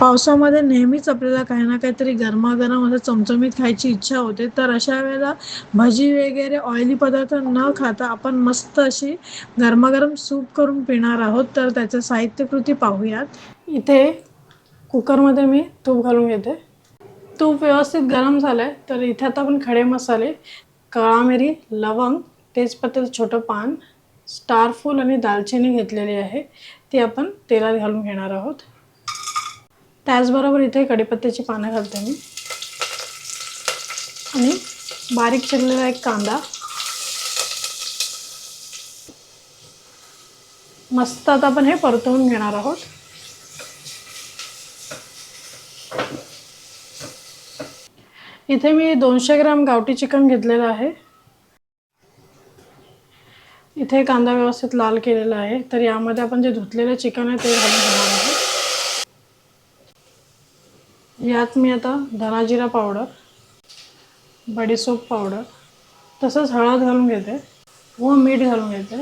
पावसामध्ये नेहमीच आपल्याला काही ना काहीतरी गरमागरम असं चमचमीत खायची इच्छा होते. तर अशा वेळेला भजी वगैरे ऑइली पदार्थ न खाता आपण मस्त अशी गरमागरम सूप करून पिणार आहोत. तर त्याचं साहित्यकृती पाहूयात. इथे कुकरमध्ये मी तूप घालून घेते. तूप व्यवस्थित गरम झालंय तर इथे आता आपण खडे मसाले, काळा मिरी, लवंग, तेजपत्त्याचं छोटं पान, स्टारफूल आणि दालचिनी घेतलेली आहे. ती आपण तेलात घालून घेणार आहोत. त्याचबरोबर इथे कढीपत्त्याची पानं घालते मी आणि बारीक चिरलेला एक कांदा. मस्त आता आपण हे परतवून घेणार आहोत. इथे मी 200 ग्रॅम गावठी चिकन घेतलेलं आहे. इथे कांदा व्यवस्थित लाल केलेला आहे. तर यामध्ये आपण जे धुतलेलं चिकन आहे ते घालून घेणार आहोत. यात मी आता धना जिरा पावडर, बडीशेप पावडर, तसंच हळद घालून घेते व मीठ घालून घेते.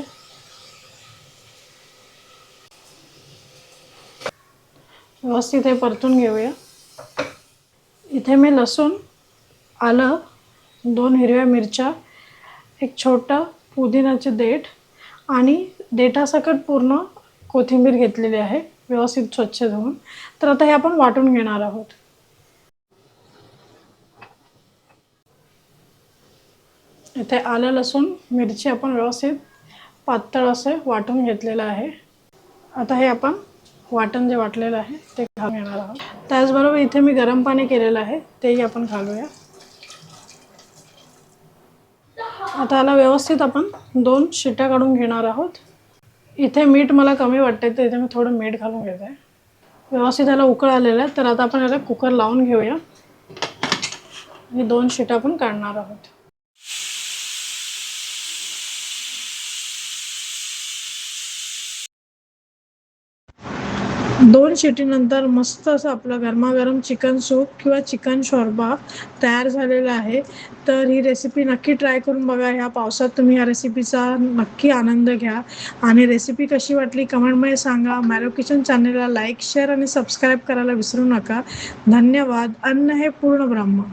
व्यवस्थित हे परतून घेऊया. इथे मी लसूण, आलं, 2 हिरव्या मिरच्या, एक छोटा पुदिनाचे देठ आणि देठासकट पूर्ण कोथिंबीर घेतलेली आहे व्यवस्थित स्वच्छ धुवून. तर आता हे आपण वाटून घेणार आहोत. इथे आलं, लसूण, मिरची आपण व्यवस्थित पातळ असे वाटून घेतलेलं आहे. आता हे आपण वाटण जे वाटलेलं आहे ते घालून घेणार आहोत. त्याचबरोबर इथे मी गरम पाणी केलेलं आहे तेही आपण घालूया. आता याला व्यवस्थित आपण 2 शिट्ट्या काढून घेणार आहोत. इथे मीठ मला कमी वाटते तर इथे मी थोडं मीठ घालून घेत आहे. व्यवस्थित याला उकळ आलेलं आहे तर आता आपण याला कुकर लावून घेऊया आणि 2 शिट्ट्या आपण काढणार आहोत. 2 शिट्टीनंतर मस्त असं आपलं गरमागरम चिकन सूप किंवा चिकन शॉर्बा तयार झालेला आहे. तर ही रेसिपी नक्की ट्राय करून बघा. ह्या पावसात तुम्ही या रेसिपीचा नक्की आनंद घ्या आणि रेसिपी कशी वाटली कमेंटमध्ये सांगा. मॅरो किचन चॅनलला लाईक, शेअर आणि सबस्क्राईब करायला विसरू नका. धन्यवाद. अन्न हे पूर्ण ब्रह्म.